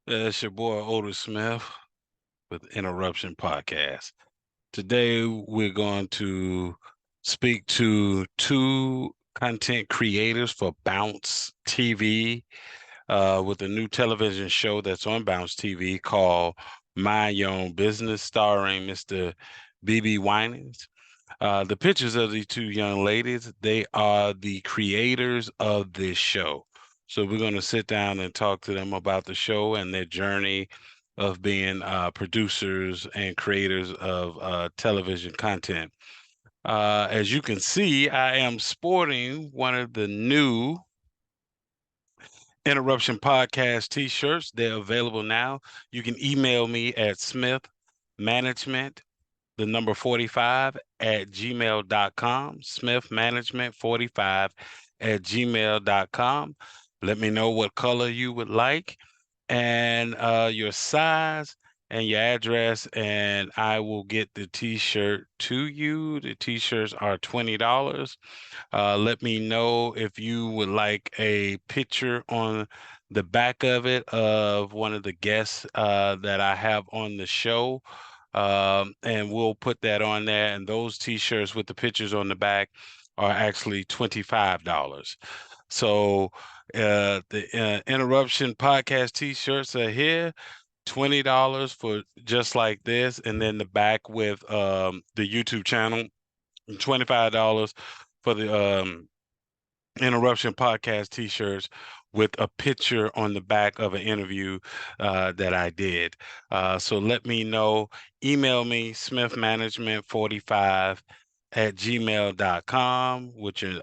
It's your boy Otis Smith with Interruption Podcast. Today we're going to speak to two content creators for Bounce TV with a new television show that's on Bounce TV called Mind Your Own Business, starring Mr. BB Winans. The pictures of these two young ladies, they are the creators of this show. So we're going to sit down and talk to them about the show and their journey of being producers and creators of television content. As you can see, I am sporting one of the new Interruption Podcast t-shirts. They're available now. You can email me at smithmanagement the number 45 at gmail.com, smithmanagement45 at gmail.com. Let me know what color you would like and your size and your address, and I will get the t-shirt to you. The t-shirts are $20. Let me know if you would like a picture on the back of it of one of the guests that I have on the show. And we'll put that on there. And those t-shirts with the pictures on the back are actually $25. So the Interruption Podcast t-shirts are here. $20 for just like this, and then the back with the YouTube channel, $25 for the Interruption Podcast t-shirts with a picture on the back of an interview that I did. So let me know. Email me, smithmanagement45 at gmail.com with your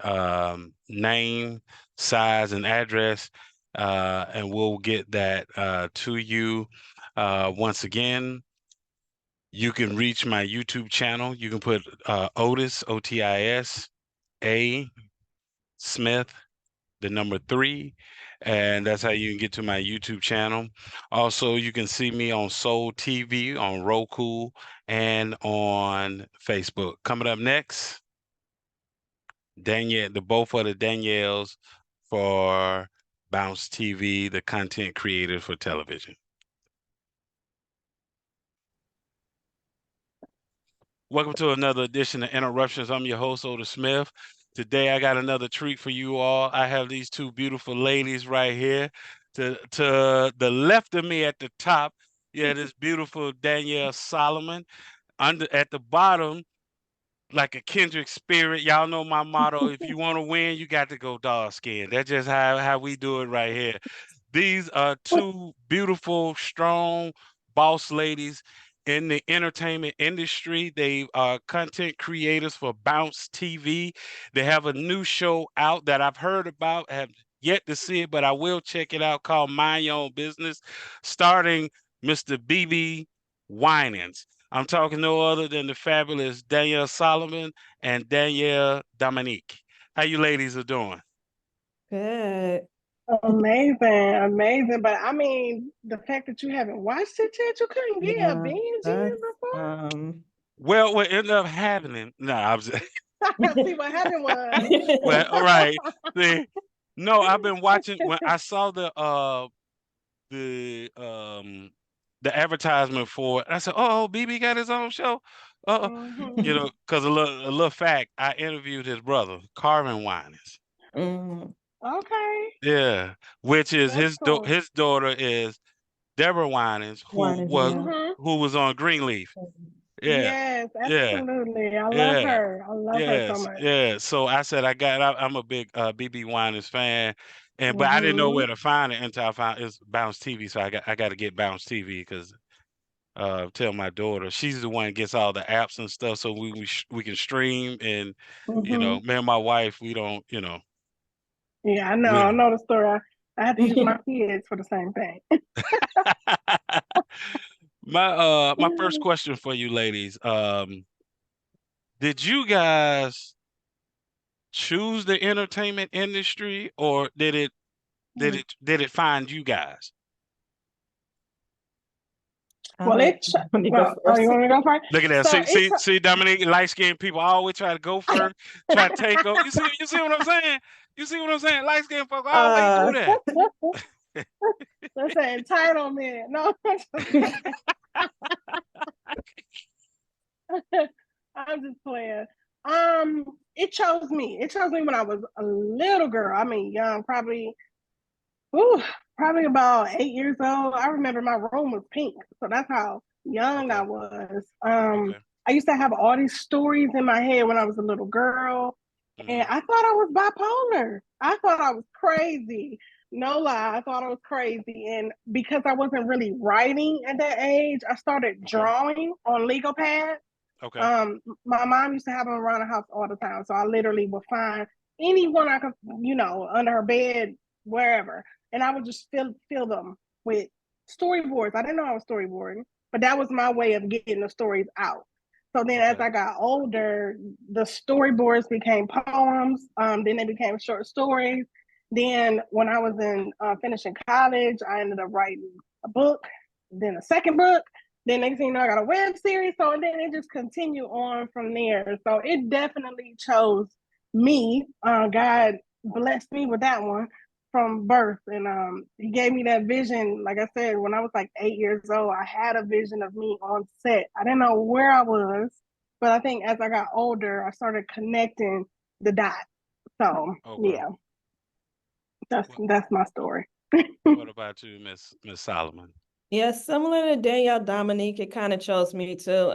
name, size, and address, and we'll get that to you. Once again, you can reach my YouTube channel. You can put Otis, Otis, A, Smith, the number 3, and that's how you can get to my YouTube channel. Also, you can see me on Soul TV, on Roku, and on Facebook. Coming up next, Danielle, the both of the Danielles for Bounce TV, the content creators for television. Welcome to another edition of Interruptions. I'm your host, Otis Smith. Today, I got another treat for you all. I have these two beautiful ladies right here. To the left of me at the top, yeah, this beautiful Danielle Solomon. Under at the bottom, like a kindred spirit. Y'all know my motto: if you want to win, you got to go dark skin. That's just how we do it right here. These are two beautiful, strong boss ladies in the entertainment industry. They are content creators for Bounce TV. They have a new show out that I've heard about, have yet to see it, but I will check it out, called Mind Your Own Business, starting Mr. BB Winans. I'm talking no other than the fabulous Danielle Solomon and Danielle Dominique. How you ladies are doing? Good. Amazing, amazing. But I mean, the fact that you haven't watched it yet, you couldn't get a Yeah, binge in that's before. Well, what ended up happening? No, I was. See what happened was. Well, all right. See, no, I've been watching. When I saw the the advertisement for it, I said, "Oh, BB got his own show." Mhm. Because a little fact, I interviewed his brother, Carvin Winans. mm, Okay, Yeah, which is that's cool. his daughter is Deborah Winans, one is yeah. Hmm. who was on Greenleaf. Yeah, Yes, yeah, absolutely. I love yeah. her. I love her so Yes, much. yeah. So I said I'm a big BB Winans fan, but I didn't know where Hmm. to find it until I found it's Bounce TV. So I got to get Bounce TV because tell my daughter she's the one that gets all the apps and stuff, so we can stream and Hmm. me and my wife we don't Yeah, I know. we I know the story. I have to use my kids for the same thing. my first question for you ladies, did you guys choose the entertainment industry or did it find you guys? I'll Well, let me go you first. want me to go first? Look at that. So See, Dominique, light skinned people always try to go first, try to take over. You see what I'm saying? You see what I'm saying? Light skinned folk always Uh, do that. That's an entitlement. No, I'm just playing. It chose me. It chose me when I was a little girl. I mean, young, probably, ooh, probably about 8 years old. I remember my room was pink, so that's how young I Okay. was. Okay. I used to have all these stories in my head when I was a little girl, and Hmm. I thought I was bipolar. I thought I was crazy. No lie, I thought I was crazy. And because I wasn't really writing at that age, I started Okay. drawing on legal pads. Okay. My mom used to have them around the house all the time. So I literally would find anyone I could, under her bed, wherever. And I would just fill them with storyboards. I didn't know I was storyboarding, but that was my way of getting the stories out. So then as Okay. I got older, the storyboards became poems. Then they became short stories. Then when I was in finishing college, I ended up writing a book, then a second book, then next thing you know, I got a web series. So and then it just continued on from there. So it definitely chose me. Okay. God blessed me with that one from birth. And he gave me that vision. Like I said, when I was like 8 years old, I had a vision of me on set. I didn't know where I was, but I think as I got older, I started connecting the dots. So Okay. yeah, that's What that's my story. What about you, Miss Solomon? Yeah, similar to Danielle Dominique, it kind of chose me too.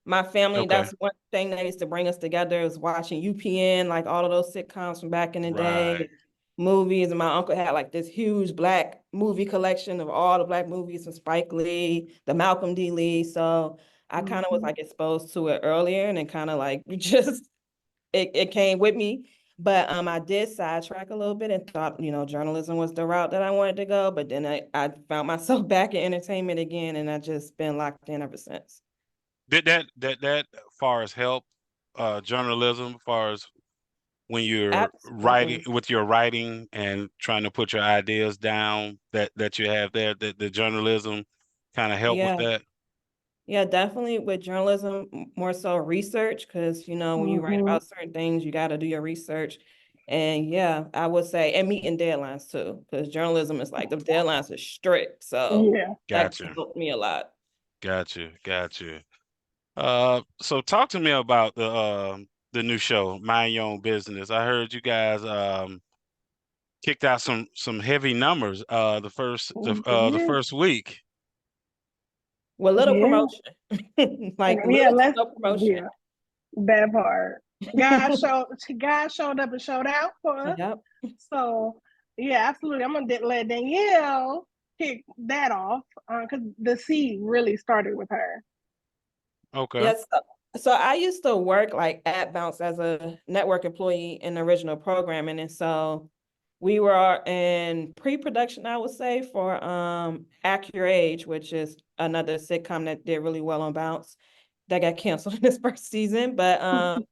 My family, Okay. that's one thing that used to bring us together is watching UPN, like all of those sitcoms from back in the Right. day, movies. And my uncle had like this huge black movie collection of all the black movies from Spike Lee, the Malcolm D. Lee. So I kind of was Mhm. like exposed to it earlier and then kind of like just it came with me. But I did sidetrack a little bit and thought, journalism was the route that I wanted to go. But then I found myself back in entertainment again, and I just been locked in ever since. Did that far as help journalism, far as when you're writing Absolutely. with your writing and trying to put your ideas down that you have there, that the journalism kind of help with Yeah. that? Yeah, definitely with journalism, more so research, because when you write Mhm. about certain things, you got to do your research. And yeah, I would say, and meeting deadlines too, because journalism is like the deadlines are strict. So Yeah. that's Gotcha. helped me a lot. Gotcha. Gotcha. So talk to me about the new show, Mind Your Own Business. I heard you guys kicked out some heavy numbers the Yeah. first week. With little Yeah. promotion, like Yeah. little to Let's. no promotion. Yeah. That part. God showed up and showed out for us. Yep. So yeah, absolutely. I'm gonna let Danielle kick that off because the seed really started with her. Okay. Yes. So I used to work like at Bounce as a network employee in the original programming. And so we were in pre-production, I would say, for Accurate Age, which is another sitcom that did really well on Bounce that got canceled in this first season. But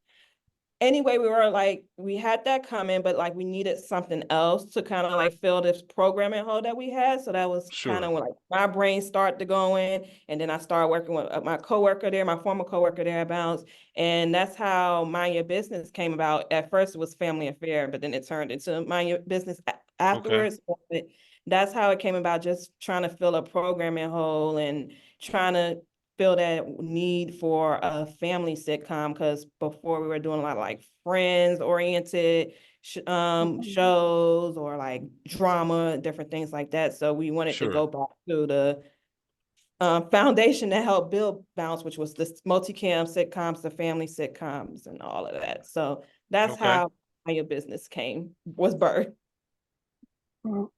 anyway, we were like, we had that coming, but like we needed something else to kind of like fill this programming hole that we had. So that was kind Sure. of when like my brain started to going. And then I started working with my coworker there, my former coworker there at Bounce. And that's how Mind Your Business came about. At first it was Family Affair, but then it turned into Mind Your Business Okay. afterwards. But that's how it came about, just trying to fill a programming hole and trying to feel that need for a family sitcom, because before we were doing a lot of like friends oriented shows or like drama, different things like that. So we wanted to Sure. go back to the foundation that helped build Bounce, which was the multicam sitcoms, the family sitcoms, and all of that. So that's Okay. how Your Business was birthed. Mhm.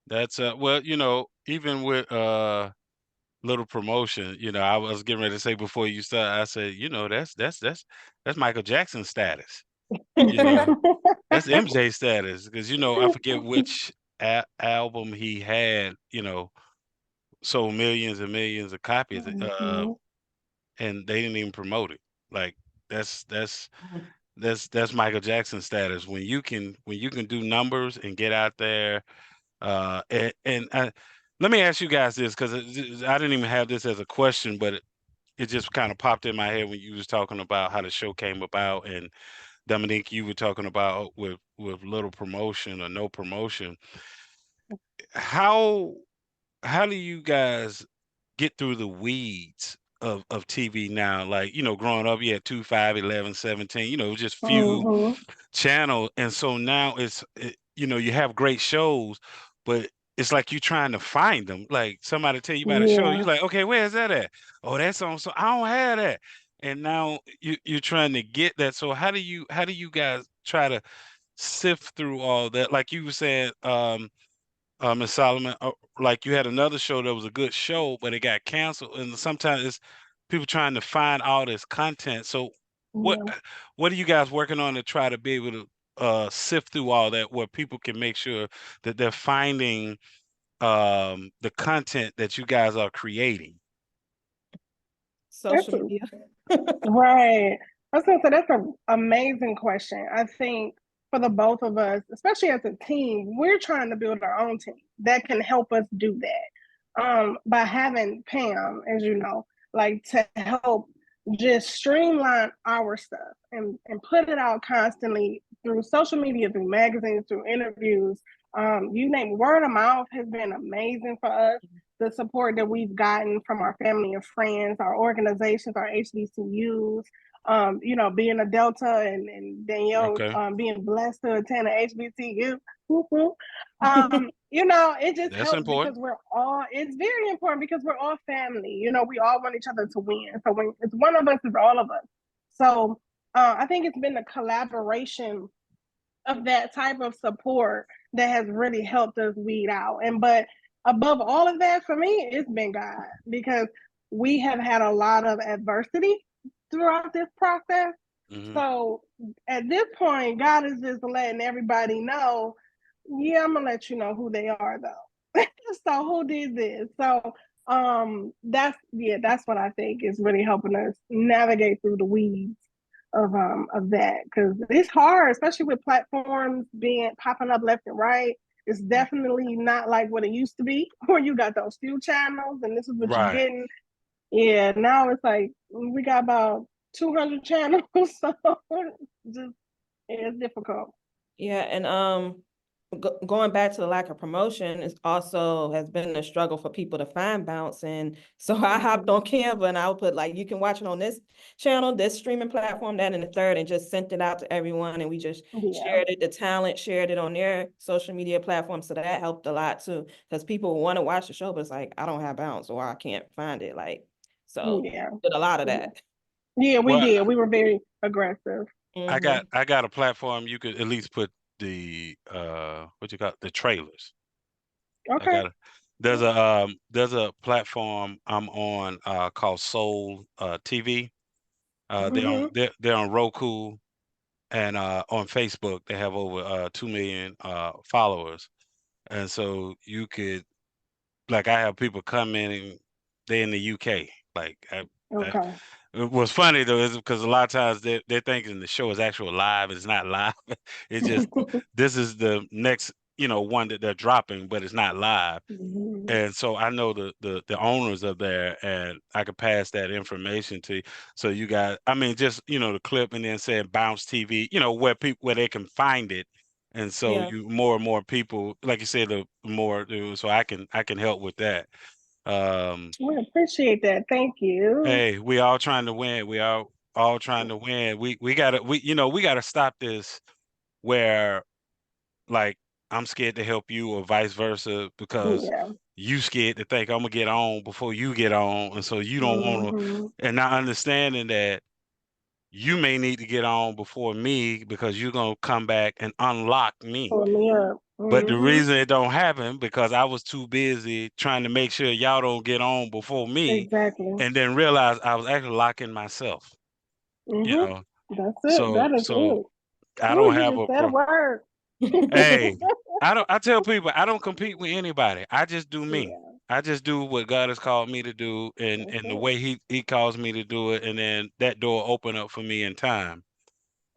That's well, even with little promotion, I was getting ready to say before you start, I said, that's Michael Jackson status. You know, that's MJ status because I forget which album he had, sold millions and millions of copies, Mhm. and they didn't even promote it. Like that's that's that's Michael Jackson status when you can do numbers and get out there. And let me ask you guys this because I didn't even have this as a question, but it just kind of popped in my head when you was talking about how the show came about, and Dominique, you were talking about with little promotion or no promotion. how how do you guys get through the weeds of TV now? Like, growing up, you had 2, 5, 11, 17, just few Mm-hmm. channels. And so now you have great shows, but it's like you trying to find them. Like somebody tell you about a show, you're Yeah. like, okay, where's that at? Oh, that's on. So I don't have that. And now you're trying to get that. So how do you guys try to sift through all that? Like you were saying, Miss Solomon, like you had another show that was a good show, but it got canceled, and sometimes it's people trying to find all this content. So, what Yeah. what are you guys working on to try to be able to sift through all that, where people can make sure that they're finding the content that you guys are creating? That's Social media. right. I was gonna say that's an amazing question. I think for the both of us, especially as a team, we're trying to build our own team that can help us do that. By having Pam, as you know, like to help just streamline our stuff and put it out constantly through social media, through magazines, through interviews. You name word of mouth has been amazing for us. The support that we've gotten from our family and friends, our organizations, our HBCUs, being a Delta and Danielle Okay, being blessed to attend an HBCU. It just that's helps because important. it's very important because we're all family. We all want each other to win. So when it's one of us, it's all of us. So I think it's been the collaboration of that type of support that has really helped us weed out. But above all of that, for me, it's been God because we have had a lot of adversity throughout this process. Hmm. So at this point, God is just letting everybody know, yeah, I'm gonna let you know who they are though. So who did this? So that's what I think is really helping us navigate through the weeds of that because it's hard, especially with platforms being popping up left and right. It's definitely not like what it used to be, where you got those few channels and this is what you're Right. getting. Yeah, now it's like we got about 200 channels, so just it's difficult. Yeah, and going back to the lack of promotion is also has been a struggle for people to find Bounce. And so I hopped Mhm. on Canva and I would put like, you can watch it on this channel, this streaming platform, that and the third, and just sent it out to everyone. And we just Yeah, shared it, the talent shared it on their social media platform. So that helped a lot too, because people want to watch the show, but it's like, I don't have Bounce or I can't find it. Like, so yeah, did a lot of that. yeah. We Well, did. We were very aggressive. I got Hmm. I got a platform you could at least put the what you call the trailers. I Okay. got it. There's a platform I'm on called Soul TV. They're on Hmm. they're on Roku and on Facebook they have over 2 million followers. And so you could like I have people come in and they in the UK. Like I, Okay. what's funny though is because a lot of times they're thinking the show is actual live. It's not live. It's just this is the next one that they're dropping, but it's not live. Mhm. And so I know the owners of there, and I could pass that information to you. So you got, I mean, just the clip, and then saying Bounce TV, where people where they can find it. And so Yeah. you more and more people, like you said, the more, so I can help with that. Um, We appreciate that. Thank you. hey, we all trying to win. We all trying to win. We gotta stop this where like I'm scared to help you or vice versa because Yeah. you scared to think I'm gonna get on before you get on, and so you don't want Hmm. to, and not understanding that you may need to get on before me because you're gonna come back and unlock me. Pull me up. But the Hmm. reason it don't happen because I was too busy trying to make sure y'all don't get on before me, Exactly. and then realize I was actually locking myself. You Hmm. know, That's it. so That is so it. I Oh, don't you have just a said a pro. word. Hey, I don't. I tell people I don't compete with anybody. I just do me. Yeah, I just do what God has called me to do, and that's the it. way He calls me to do it, and then that door open up for me in time.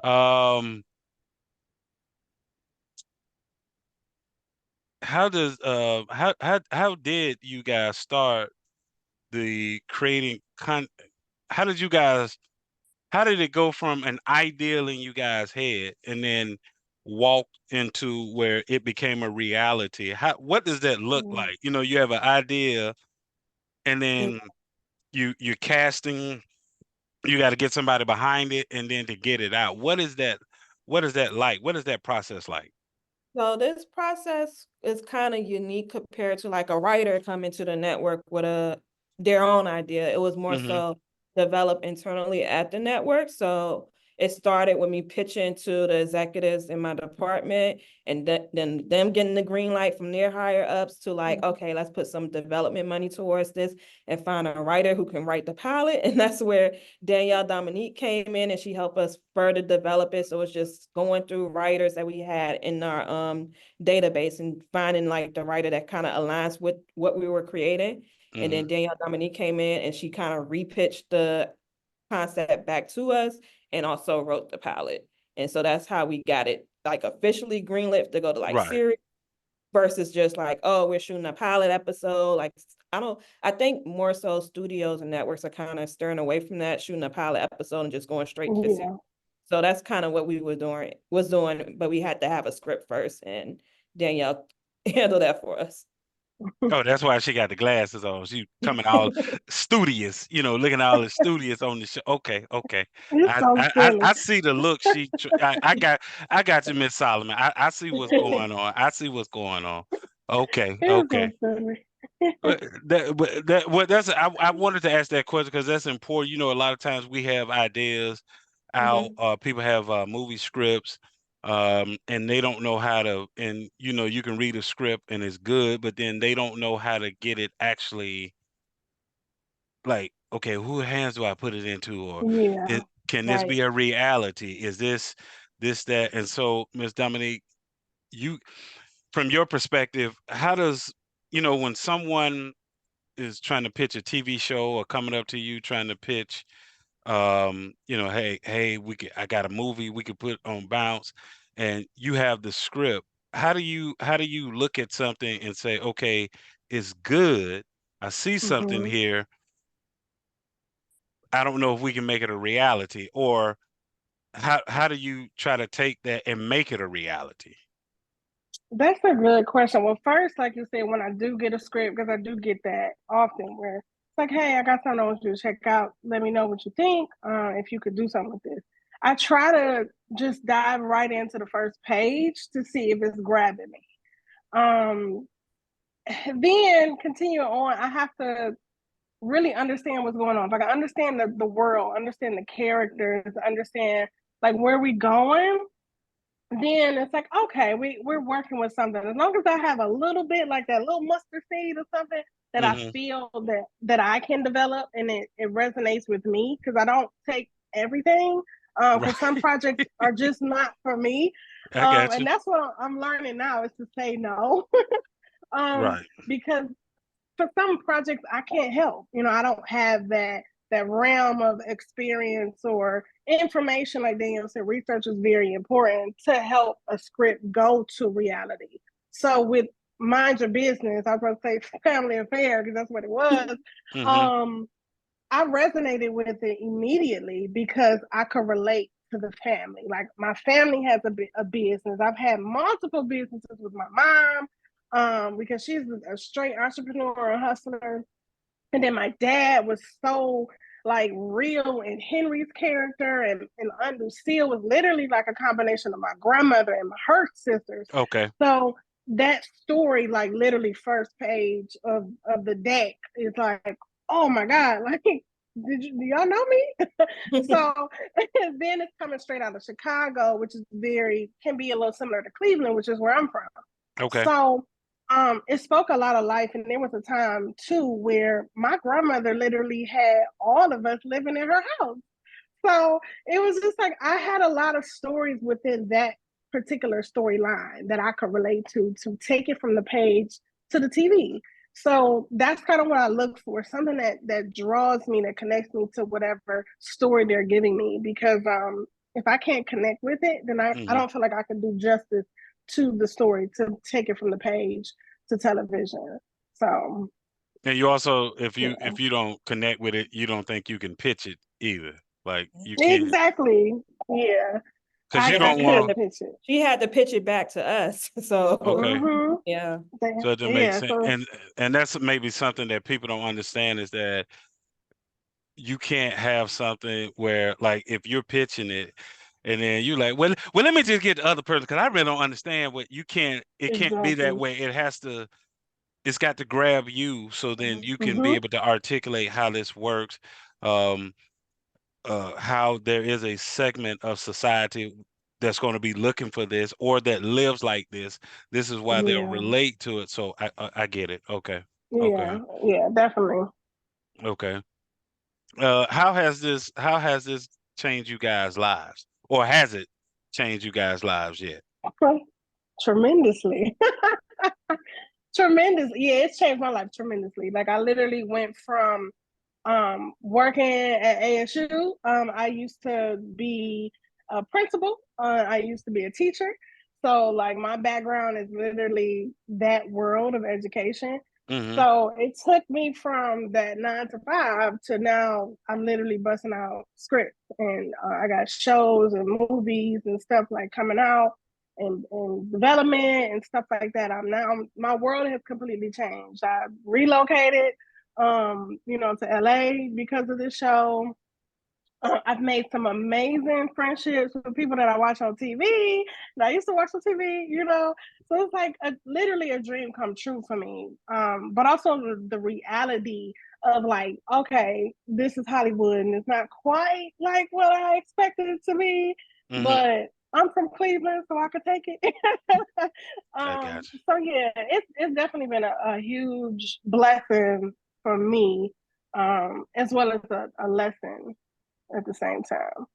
Um, how did you guys start the creating How did you guys? How did it go from an ideal in you guys' head, and then walked into where it became a reality? What does that look Mm. like? You have an idea, and Mm. then you're casting, you got to get somebody behind it, and then to get it out. What is that like? What is that process like? So this process is kind of unique compared to like a writer coming to the network with their own idea. It was more Mm-hmm. so developed internally at the network. So it started with me pitching to the executives in my department, and then them getting the green light from their higher ups to like, okay, let's put some development money towards this and find a writer who can write the pilot. And that's where Danielle Dominique came in and she helped us further develop it. So it's just going through writers that we had in our database and finding like the writer that kind of aligns with what we were creating. And Mm-hmm. then Danielle Dominique came in and she kind of repitched the concept back to us and also wrote the pilot. And so that's how we got it like officially greenlit to go to like Right. series versus just like, oh, we're shooting a pilot episode. Like, I think more so studios and networks are kind of steering away from that, shooting a pilot episode and just going straight to series. Yeah. So that's kind of what we was doing, but we had to have a script first, and Danielle handled that for us. Oh, that's why she got the glasses on. She coming all studious, looking all studious on the show. Okay, okay. It's I so I I, silly. I see the look. I got you, Miss Solomon. I see what's going on. I see what's going on. Okay, It's okay. so silly. I wanted to ask that question because that's important. A lot of times we have ideas out, Mhm. people have movie scripts, and they don't know how to, and you can read a script and it's good, but then they don't know how to get it actually, like, okay, who hands do I put it into, or Yeah. can this Right. be a reality? Is this that? And so, Miss Dominique, you, from your perspective, how does, when someone is trying to pitch a TV show or coming up to you trying to pitch, hey, I got a movie we could put on Bounce, and you have the script. How do you look at something and say, okay, it's good. I see something Hmm. here. I don't know if we can make it a reality, or how do you try to take that and make it a reality? That's a good question. Well, first, like you said, when I do get a script, because I do get that often, where it's like, "Hey, I got something I want you to check out. Let me know what you think. If you could do something with this." I try to just dive right into the first page to see if it's grabbing me. Um, then continue on. I have to really understand what's going on. If I can understand the world, understand the characters, understand like where we going, then it's like, okay, we're working with something. As long as I have a little bit, like that little mustard seed or something that I Hmm. feel that I can develop and it resonates with me, because I don't take everything, because some Right. projects are just not for me. I got you. And that's what I'm learning now, is to say no. um, Right. because for some projects I can't help. I don't have that realm of experience or information. Like Danielle said, research is very important to help a script go to reality. So with Mind Your Business, I was going to say Family Affair because that's what it was. Hmm. Um, I resonated with it immediately because I could relate to the family. Like my family has a business. I've had multiple businesses with my mom, because she's a straight entrepreneur and hustler. And then my dad was so like real, and Henry's character and Lucille was literally like a combination of my grandmother and her sisters. Okay. So that story, like literally first page of the deck, is like, oh my God, like do y'all know me? So then it's coming straight out of Chicago, which is can be a little similar to Cleveland, which is where I'm from. Okay. So it spoke a lot of life. And there was a time too where my grandmother literally had all of us living in her house. So it was just like I had a lot of stories within that particular storyline that I could relate to take it from the page to the TV. So that's kind of what I look for, something that draws me, that connects me to whatever story they're giving me. Because if I can't connect with it, then I Hmm. don't feel like I can do justice to the story to take it from the page to television. So And you also, if you yeah. if you don't connect with it, you don't think you can pitch it either. Like you can't. Exactly. Yeah. Because you Yeah, don't I want couldn't to. pitch it. she had to pitch it back to us. So Okay. Mm-hmm. yeah. So it makes Yeah, sense. so And that's maybe something that people don't understand is that you can't have something where like if you're pitching it and then you like, well, let me just get the other person because I really don't understand what you can't. It can't be that exactly. way. It's got to grab you so then you can be Mm-hmm. able to articulate how this works, um, how there is a segment of society that's going to be looking for this or that lives like this. This is why they'll Yeah. relate to it. So I get it. Okay. Okay. Yeah. Yeah, definitely. Okay. How has this changed you guys' lives? Or has it changed you guys' lives yet? Okay. Tremendously. Tremendous. Yeah, it's changed my life tremendously. Like I literally went from working at ASU. I used to be a principal. I used to be a teacher. So like my background is literally that world of education. Mm-hmm. So it took me from that 9 to 5 to now I'm literally busting out scripts and I got shows and movies and stuff like coming out and development and stuff like that. My world has completely changed. I relocated to LA because of this show. I've made some amazing friendships with people that I watch on TV, that I used to watch on TV. So it's like literally a dream come true for me. But also the reality of like, okay, this is Hollywood and it's not quite like what I expected it to be, Mm-hmm. but I'm from Cleveland, so I could take it. I got you. So yeah, it's definitely been a huge blessing for me, as well as a lesson at the same time.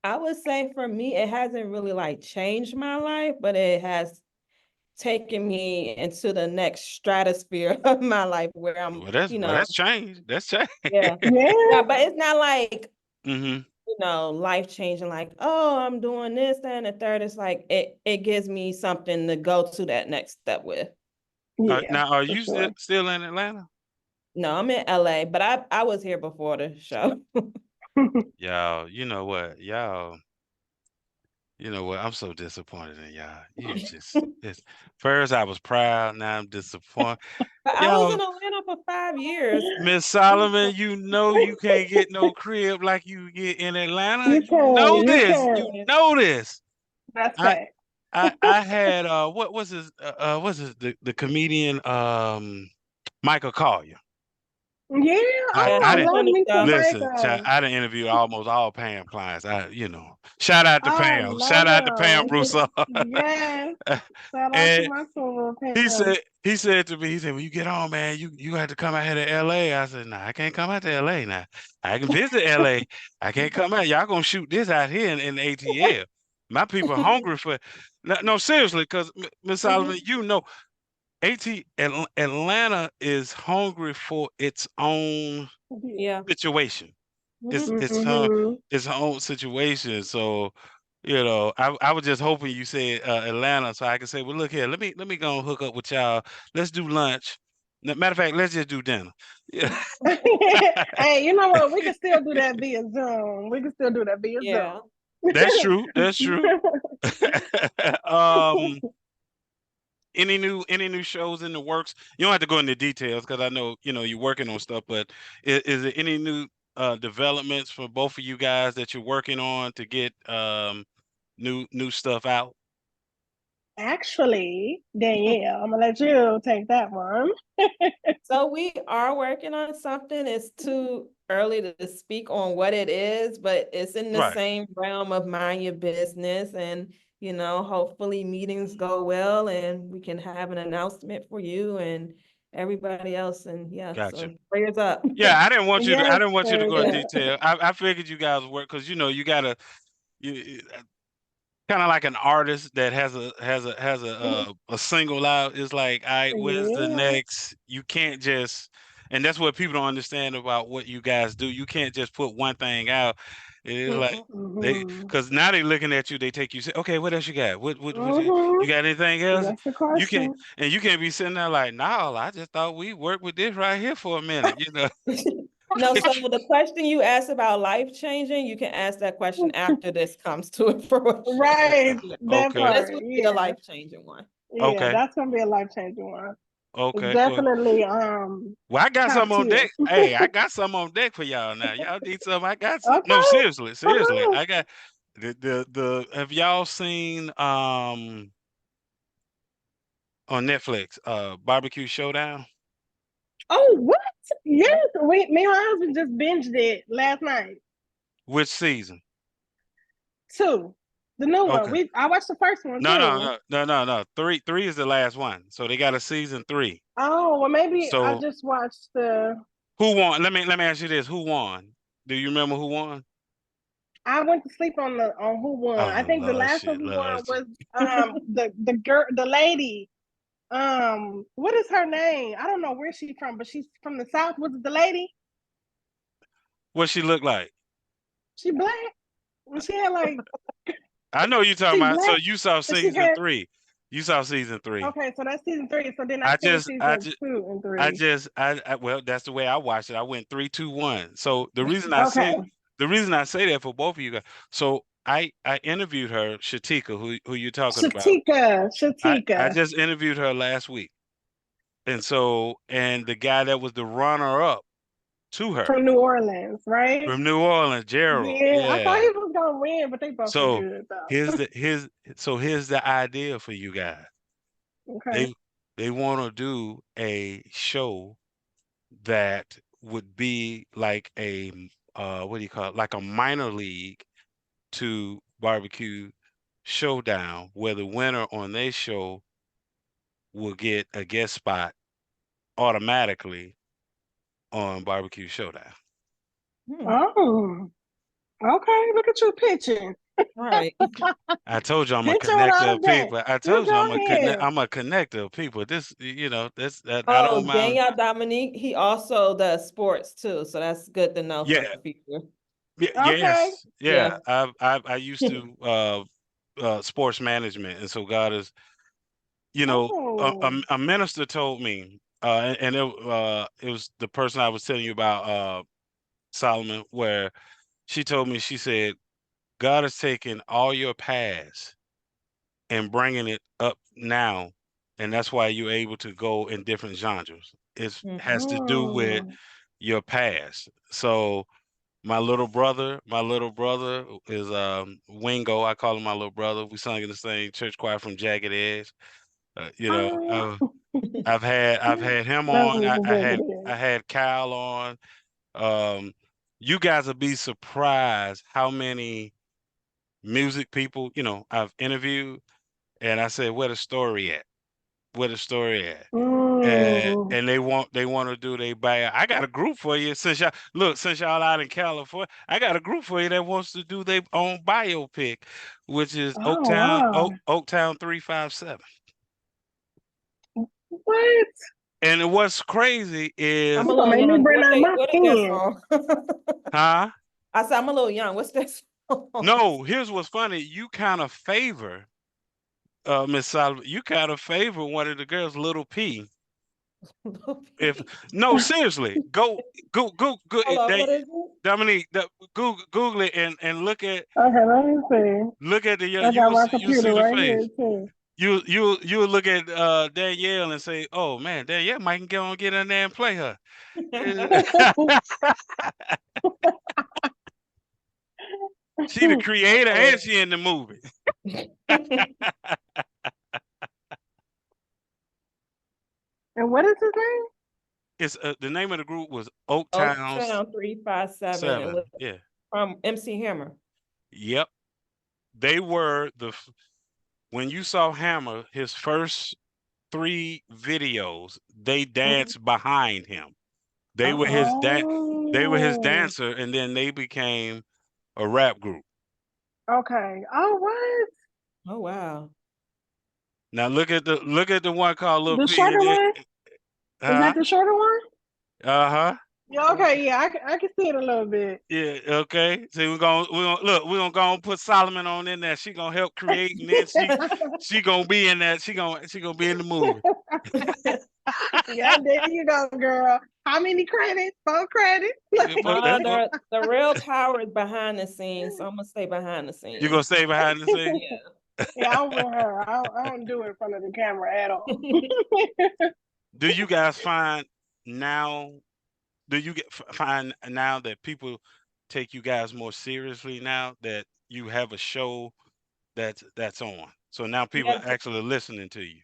I would say for me, it hasn't really like changed my life, but it has taken me into the next stratosphere of my life where I'm, Well, that's changed. That's changed. yeah. Yeah, Yeah, but it's not like, Mm-hmm. life changing, like, oh, I'm doing this, that, and the third. It's like it gives me something to go to that next step with. yeah, Now, are for you sure. still in Atlanta? No, I'm in LA, but I was here before the show. Y'all, you know what? I'm so disappointed in y'all. First I was proud, now I'm disappointed. But I was Y'all, in Atlanta for 5 years. Miss Solomon, you know you can't get no crib like you get in Atlanta. You You know can, you this. can. You know this. That's I fact. I had what was his the comedian Michael Collier. Yeah. I Oh, Yeah, I I he's didn't love funny me some stuff. listen, Michael. I didn't interview almost all Pam clients. Shout out to Oh, I Pam. Shout out to Pam love him. Broussard. Yes. Shout out to And my soul, he Pam. said he said to me, he said, when you get on, man, you have to come out here to LA. I said, nah, I can't come out to LA now. I can visit LA. I can't come out. Y'all gonna shoot this out here in ATL. My people are hungry for no, no, seriously, because Miss Solomon, Hmm. Atlanta is hungry for its own Yeah. Yeah. situation. It's Hmm. it's her Hmm. it's her own situation. So, I was just hoping you said Atlanta, so I could say, well, look here, let me go and hook up with y'all. Let's do lunch. Matter of fact, let's just do dinner. Yeah, Hey, you know what? We can still do that via Zoom. We can still do that via Yeah. that's true. That's true. Zoom. um, any new shows in the works? You don't have to go into details because I know you're working on stuff, but is there any new developments for both of you guys that you're working on to get new stuff out? Actually, Danielle, I'm gonna let you take that one. So we are working on something. It's too early to speak on what it is, but it's in the Right. same realm of mind your business. And, hopefully meetings go well and we can have an announcement for you and everybody else. And yeah, Gotcha. so prayers up. Yeah, I didn't want you to. I Yes, didn't want you to sir. go in Yeah. detail. I figured you guys work because you gotta you kind of like an artist that has a single out. It's like, all right, where's the Yeah. next? You can't just, and that's what people don't understand about what you guys do. You can't just put one thing out. It's like Mm-mm. Hmm. because now they're looking at you. They take you. Say, okay, what else you got? What Hmm. you got? Anything else? That's the You can't, question. and you can't be sitting there like, no, I just thought we worked with this right here for a minute. No, so the question you asked about life changing, you can ask that question after this comes to fruition. Right, that Okay. This part. would be the Yeah, life changing one. yeah, Okay. that's gonna be a life changing one. It's Okay. definitely Well, I got top some on tier. deck. Hey, I got some on deck for y'all now. Y'all need some. I got some. No, Okay, seriously, come seriously. on. I got the have y'all seen on Netflix Barbecue Showdown? Oh, what? Yes, me and my husband just binged it last night. Which season? Two, the new one. Okay. I watched the first one No, no, too. no, no, no, no. Three is the last one. So they got a season 3. Oh, well, maybe I So just watched the. who won? Let me ask you this. Who won? Do you remember who won? I went to sleep on who won. I Oh think the Lord last one shit, who Lord won shit. was the girl, the lady. What is her name? I don't know where she's from, but she's from the South. Was it the lady? What she look like? She black. She had like I know you talking she about. So black, you saw and she season had. 3. You saw season 3. Okay, so that's season 3. So then I I seen just, I season just, 2 and 3. well, that's the way I watched it. I went 3, 2, 1. So Okay, the reason I say that for both of you guys. So I interviewed her, Shatika, who you're talking about. Shatika, I Shatika just interviewed her last week, and the guy that was the runner up to her from New Orleans, right? from New Orleans, Gerald. Yeah, I thought Yeah. he was gonna win, but they both were So good though. here's the idea for you guys. Okay. They want to do a show that would be like a what do you call it? Like a minor league to Barbecue Showdown, where the winner on their show will get a guest spot automatically on Barbecue Showdown. Oh, okay. Look at you pitching. Right. I told you I'm a Pitch on connector all of day. people. I You told you go ahead. I'm a connector of people. This, this that I don't Oh, mind. Danielle Dominique, he also does sports too, so that's good to know for Yeah, the future. Okay. yes, yeah. Yeah. I used to sports management, and so God is, Oh. a minister told me, and it was the person I was telling you about, Solomon, where she told me, she said, God is taking all your past and bringing it up now, and that's why you're able to go in different genres. It has to do with Mm. your past. So my little brother is Wingo. I call him my little brother. We sung in the same church choir from Jagged Edge. Oh. I've had him That on. was I, a I good had idea. I had Kyle on. Um, you guys will be surprised how many music people, I've interviewed, and I said, where the story at? Where the story at? And Mm. and they want to do they buy. I got a group for you, since y'all out in California. I got a group for you that wants to do their own biopic, which is Oh wow. Oaktown 357. What? And what's crazy I'm is, a You gonna little make me young. bring out my What is that pen. song? huh? I said I'm a little young. What's that song? No, here's what's funny. You kind of favor, Miss Sullivan. You kind of favor one of the girls, Little P. Little If P. no, seriously, go Hold on, what is it? Dominique, Google it and Okay, let me see. look at the I got my you'll see computer the right here face. too. You'll look at Danielle and say, "Oh man, Danielle might can get in there and play her." She the creator and she in the movie. And what is his name? It's the name of the group was Oaktown's Oaktown 357. It 7. was Yeah. from MC Hammer. Yep. They were when you saw Hammer, his first 3 videos, they danced behind him. They were his they were his Oh, dancer, and then they became a rap group. okay. Oh, what? Oh wow. Now look at the one called Lil The P. shorter one? Is Huh? that the shorter one? Uh-huh. Yeah, okay, yeah, I can see it a little bit. Yeah, okay. See, we're gonna go and put Solomon on in there. She gonna help create, and then she gonna be in that. She gonna be in the movie. Yeah, there you go, girl. How many credits? 4 credits? Yeah, but that's what The real power is behind the scenes, so I'm gonna stay behind the you gonna scenes. stay behind the scene. Yeah. Yeah, I'm with her. I don't do it in front of the camera at all. Do you guys find now? Do you find now that people take you guys more seriously now that you have a show that's on? So now people Yeah, are actually listening to you.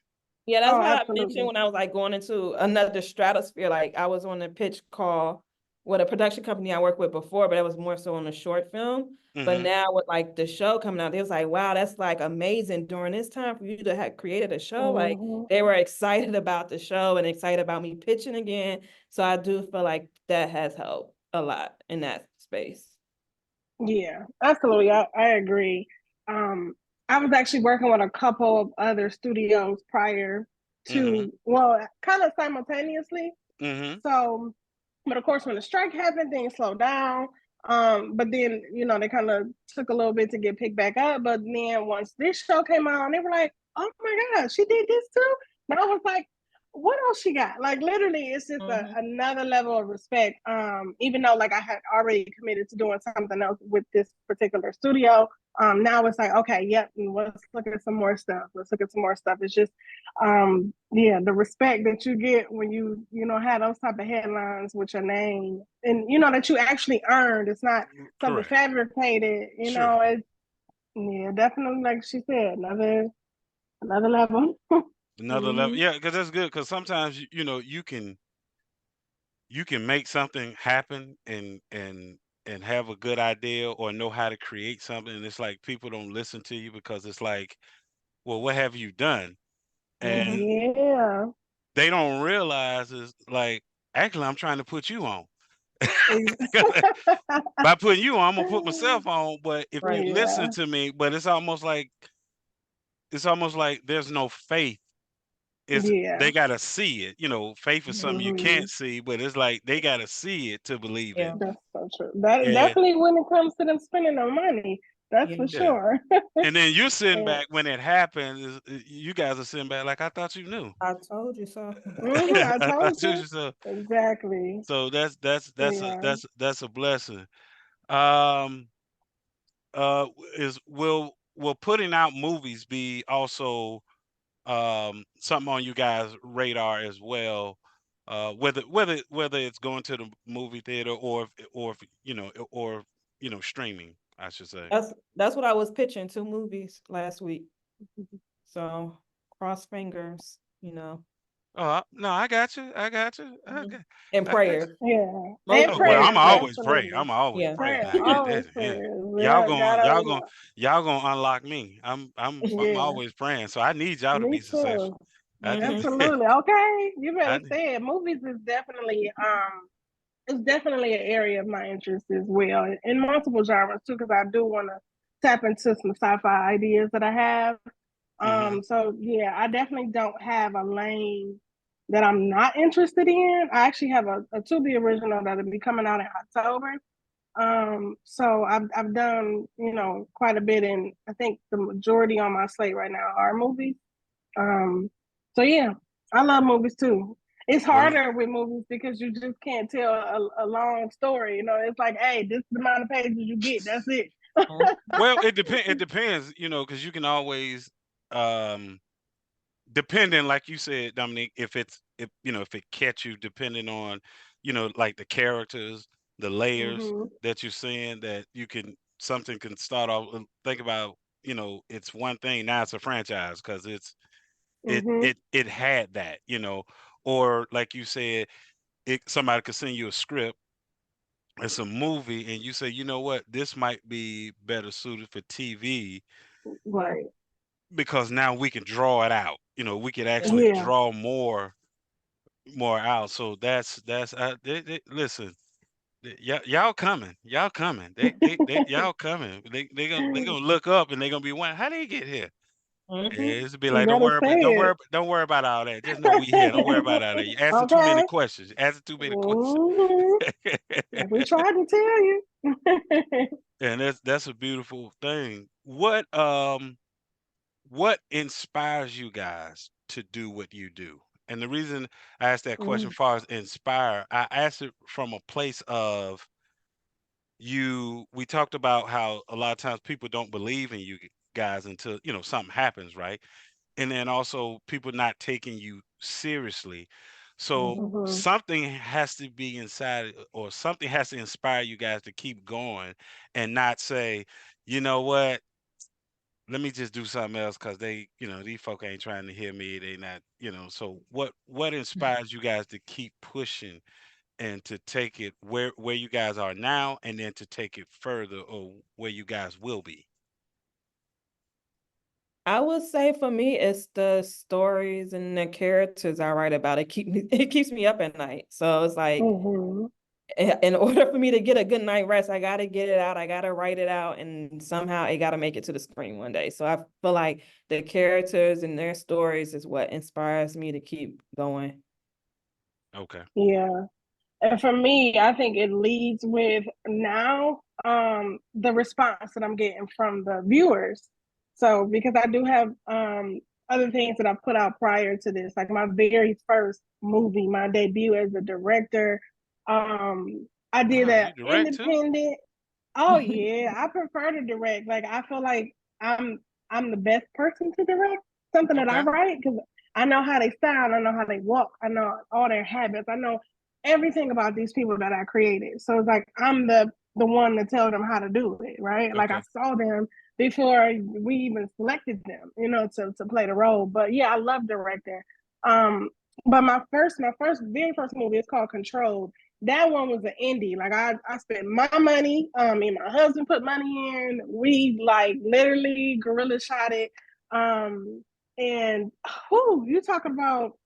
yeah, that's Oh, why I mentioned absolutely. when I was like going into another stratosphere. Like I was on a pitch call with a production company I worked with before, but it was more so on a short film. But Mm-hmm. now with like the show coming out, they was like, wow, that's like amazing during this time for you to have created a show. Like Mhm. they were excited about the show and excited about me pitching again. So I do feel like that has helped a lot in that space. Yeah, absolutely. I agree. Um, I was actually working with a couple of other studios prior Mm-hmm. to, well, kind of simultaneously. Mm-hmm. So, but of course, when the strike happened, things slowed down. But then, they kind of took a little bit to get picked back up. But then once this show came out, they were like, "Oh my God, she did this too!" And I was like, "What else she got?" Like literally, it's just another level of respect. Even though like I had already committed to doing something else with this particular studio, now it's like, okay, yep, let's look at some more stuff. Let's look at some more stuff. It's just yeah, the respect that you get when you have those type of headlines with your name and that you actually earned. It's not something Correct. fabricated. Sure. It's, yeah, definitely, like she said, another level. Another level. Mhm. Yeah, because that's good. Because sometimes you can make something happen and have a good idea or know how to create something. And it's like people don't listen to you because it's like, well, what have you done? And Yeah. they don't realize is like, actually, I'm trying to put you on. By putting you on, I'm gonna put myself on. But if they Right. listen Yeah. to me, but it's almost like there's no faith. It's Yeah. they gotta see it. Faith is something you Hmm. can't see, but it's like they gotta see it to believe it. Yeah. That's so true. That And definitely when it comes to them spending their money, that's for Yeah. yeah. sure. And then you're sitting And, back when it happens. You guys are sitting back like I thought you knew. I told you so. I I told thought you you so. exactly. So that's a Yeah. that's a blessing. Um, is will putting out movies be also something on you guys' radar as well? Whether it's going to the movie theater or if, streaming, I should say. That's what I was pitching, 2 movies last week. So cross fingers. Oh no, I got you. I got you. Mhm. And I got you. prayers. Yeah. And Mostly Oh well, I'm prayers, prayers. always pray. absolutely. I'm always Yeah. pray Prayer, now. always Yeah. prayers. Y'all Yeah, going God y'all always going know. y'all gonna unlock me. I'm Yeah, always praying. So I need y'all to me be too. successful. I do. Hmm. Absolutely. Okay. You I better do. say it. Movies is definitely it's definitely an area of my interest as well. In multiple genres too, because I do want to tap into some sci-fi ideas that I have. Hmm. So yeah, I definitely don't have a lane that I'm not interested in. I actually have a to be original that'll be coming out in October. So I've done, quite a bit, and I think the majority on my slate right now are movies. Um, so yeah, I love movies too. It's Well, harder with movies because you just can't tell a long story. It's like, hey, this is the amount of pages you get. That's it. well, it depends. It depends, because you can always, um, depending, like you said, Dominique, if it catch you, depending on, like the characters, the layers Hmm. that you're seeing, that something can start off. Think about, it's one thing now it's a franchise because it Hmm. it it had that, or like you said, somebody could send you a script. It's a movie, and you say, you know what, this might be better suited for TV Yeah. Right. because now we can draw it out. We could Yeah. actually Yeah. draw more out. So listen, y'all coming, y'all coming. They gonna look up and they gonna be wondering how they get here. Hmm. It's be You like, better say it. don't worry about all that. Just know we here. Don't worry about all that. You asking too many Okay. questions. Asking too many questions. Hmm. Like we tried to tell you. And that's a beautiful thing. What inspires you guys to do what you do? And the reason I asked that question, Mhm. as far as inspire, I asked it from a place of we talked about how a lot of times people don't believe in you guys until, something happens, right? And then also people not taking you seriously. So Mhm. Mhm. something has to be inside, or something has to inspire you guys to keep going and not say, you know what, let me just do something else because these folk ain't trying to hear me. They not, so what inspires you guys to keep pushing and to take it where you guys are now, and then to take it further, or where you guys will be? I would say for me, it's the stories and the characters I write about. It keeps me up at night. So it's like, Mhm. in order for me to get a good night rest, I gotta get it out. I gotta write it out, and somehow it gotta make it to the screen one day. So I feel like the characters and their stories is what inspires me to keep going. Okay. Yeah. And for me, I think it leads with now the response that I'm getting from the viewers. So because I do have other things that I put out prior to this, like my very first movie, my debut as a director. I did Ah, an you direct too? independent. Oh yeah, I prefer to direct. Like I feel like I'm I'm the best person to direct something that I Okay. write because I know how they sound, I know how they walk, I know all their habits, I know everything about these people that I created. So it's like I'm the one to tell them how to do it, right? Like I Okay. saw them before we even selected them, to play the role. But yeah, I love directing. Um, but my very first movie is called Controlled. That one was an indie. Like I spent my money, and my husband put money in. We like literally guerrilla shot it. And who you talking about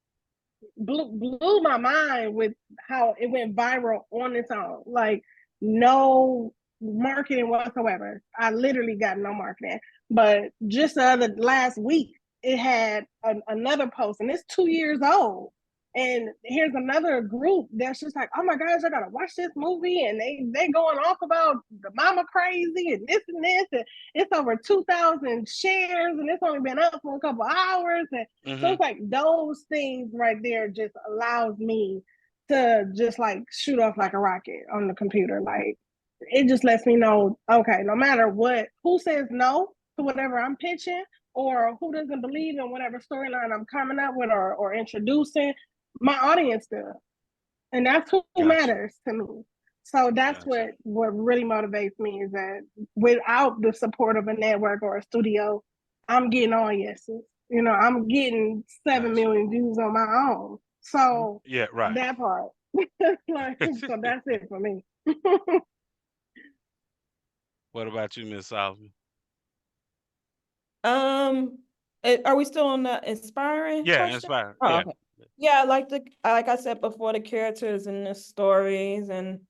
blew my mind with how it went viral on its own. Like no marketing whatsoever. I literally got no marketing. But just the other last week, it had another post, and it's 2 years old. And here's another group that's just like, oh my gosh, I gotta watch this movie, and they going off about the mama crazy and this, and it's over 2,000 shares, and it's only been up for a couple hours, and so Mm-hmm. it's like those things right there just allows me to just like shoot off like a rocket on the computer. Like it just lets me know, okay, no matter what, who says no to whatever I'm pitching or who doesn't believe in whatever storyline I'm coming up with or introducing, my audience does. And that's who Gotcha. matters to me. So that's Gotcha. what really motivates me is that without the support of a network or a studio, I'm getting all yeses. I'm getting 7 million Gotcha. views on my own. So Yeah, right. that part. Like, so that's it for me. What about you, Miss Solomon? Um, are we still on the inspiring Yeah, question? inspired. Oh, Yeah. okay. Yeah, like I said before, the characters and the stories, and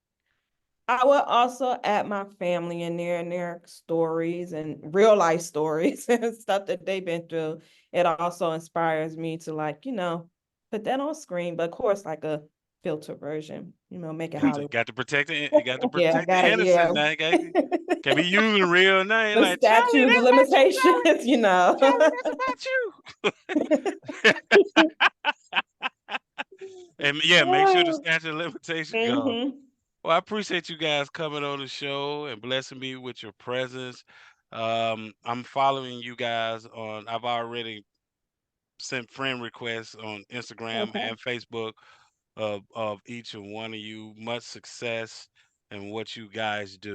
I would also add my family in there and their stories and real life stories and stuff that they've been through. It also inspires me to put that on screen, but of course, like a filter version, make it Hollywood. Got to protect it. Got to Yeah, protect the innocent. Now, can be using real name the like Charlie. statutes of That's about you, limitations, Charlie. Charlie, that's about you. And yeah, make sure the Oh, statute of limitation go. hmm Well, I appreciate you guys coming on the show and blessing me with your presence. I'm following you guys on. I've already sent friend requests on Instagram okay. and Facebook of each and one of you. Much success in what you guys do.